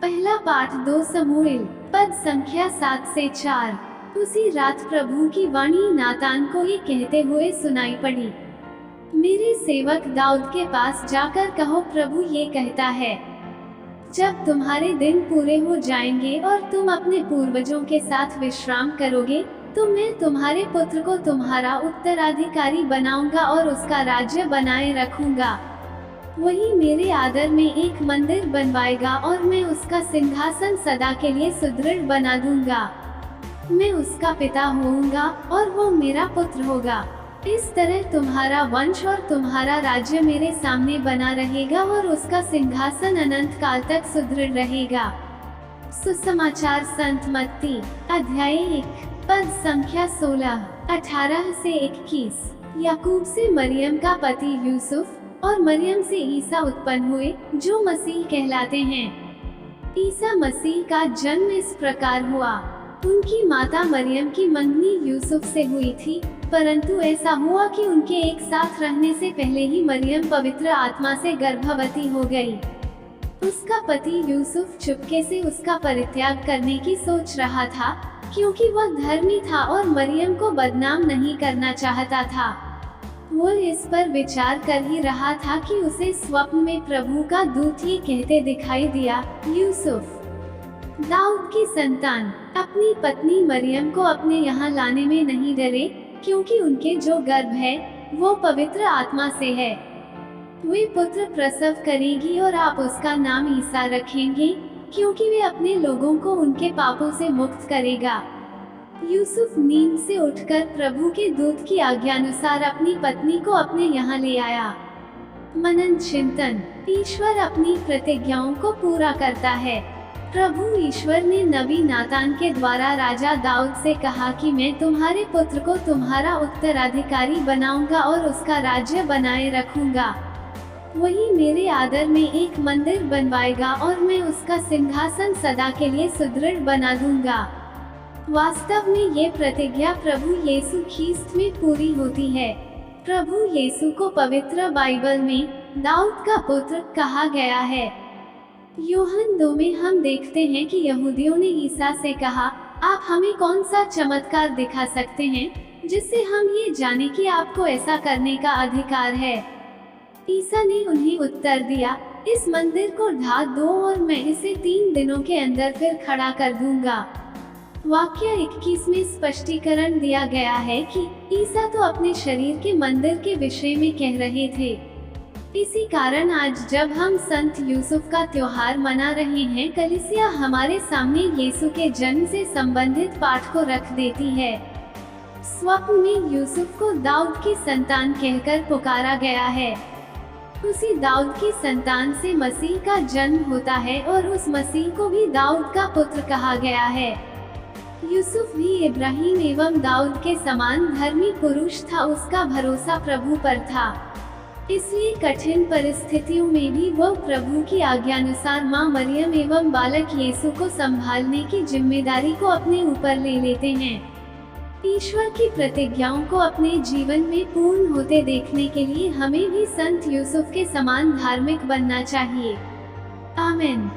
पहला पाठ 2 समूएल पद संख्या 7 से 4। उसी रात प्रभु की वाणी नातान को ये कहते हुए सुनाई पड़ी, मेरे सेवक दाऊद के पास जाकर कहो, प्रभु ये कहता है, जब तुम्हारे दिन पूरे हो जाएंगे और तुम अपने पूर्वजों के साथ विश्राम करोगे, तो मैं तुम्हारे पुत्र को तुम्हारा उत्तराधिकारी बनाऊंगा और उसका राज्य बनाए रखूंगा। वही मेरे आदर में एक मंदिर बनवाएगा और मैं उसका सिंहासन सदा के लिए सुदृढ़ बना दूंगा। मैं उसका पिता होऊंगा और वो मेरा पुत्र होगा। इस तरह तुम्हारा वंश और तुम्हारा राज्य मेरे सामने बना रहेगा और उसका सिंहासन अनंत काल तक सुदृढ़ रहेगा। सुसमाचार संत मत्ती अध्याय 1 पद संख्या 16, 18 से 21। याकूब से मरियम का पति यूसुफ और मरियम से ईसा उत्पन्न हुए, जो मसीह कहलाते हैं। ईसा मसीह का जन्म इस प्रकार हुआ। उनकी माता मरियम की मंगनी यूसुफ से हुई थी, परंतु ऐसा हुआ कि उनके एक साथ रहने से पहले ही मरियम पवित्र आत्मा से गर्भवती हो गई। उसका पति यूसुफ चुपके से उसका परित्याग करने की सोच रहा था, क्योंकि वह धर्मी था और मरियम को बदनाम नहीं करना चाहता था। वो इस पर विचार कर ही रहा था कि उसे स्वप्न में प्रभु का दूत ये कहते दिखाई दिया, यूसुफ, दाऊद की संतान, अपनी पत्नी मरियम को अपने यहाँ लाने में नहीं डरे, क्योंकि उनके जो गर्भ है वो पवित्र आत्मा से है। वे पुत्र प्रसव करेगी और आप उसका नाम ईसा रखेंगे, क्योंकि वे अपने लोगों को उनके पापों से मुक्त करेगा। यूसुफ नींद से उठकर प्रभु के दूत की आज्ञानुसार अपनी पत्नी को अपने यहाँ ले आया। मनन चिंतन। ईश्वर अपनी प्रतिज्ञाओं को पूरा करता है। प्रभु ईश्वर ने नबी नातान के द्वारा राजा दाऊद से कहा कि मैं तुम्हारे पुत्र को तुम्हारा उत्तराधिकारी बनाऊंगा और उसका राज्य बनाए रखूंगा। वही मेरे आदर में एक मंदिर बनवाएगा और मैं उसका सिंहासन सदा के लिए सुदृढ़ बना दूंगा। वास्तव में ये प्रतिज्ञा प्रभु यीशु ख्रीस्त में पूरी होती है। प्रभु यीशु को पवित्र बाइबल में दाऊद का पुत्र कहा गया है। यूहन्ना 2 में हम देखते हैं कि यहूदियों ने ईसा से कहा, आप हमें कौन सा चमत्कार दिखा सकते हैं जिससे हम ये जाने कि आपको ऐसा करने का अधिकार है। ईसा ने उन्हें उत्तर दिया, इस मंदिर को ढा दो और मैं इसे 3 दिनों के अंदर फिर खड़ा कर दूंगा। वाक्य 21 में स्पष्टीकरण दिया गया है कि ईसा तो अपने शरीर के मंदिर के विषय में कह रहे थे। इसी कारण आज जब हम संत यूसुफ का त्योहार मना रहे हैं, कलीसिया हमारे सामने यीशु के जन्म से संबंधित पाठ को रख देती है। स्वप्न में यूसुफ को दाऊद की संतान कहकर पुकारा गया है। उसी दाऊद की संतान से मसीह का जन्म होता है और उस मसीह को भी दाऊद का पुत्र कहा गया है। यूसुफ भी इब्राहिम एवं दाऊद के समान धर्मी पुरुष था। उसका भरोसा प्रभु पर था, इसलिए कठिन परिस्थितियों में भी वो प्रभु की आज्ञानुसार मां मरियम एवं बालक यीशु को संभालने की जिम्मेदारी को अपने ऊपर ले लेते हैं। ईश्वर की प्रतिज्ञाओं को अपने जीवन में पूर्ण होते देखने के लिए हमें भी संत यूसुफ के समान धार्मिक बनना चाहिए। आमीन।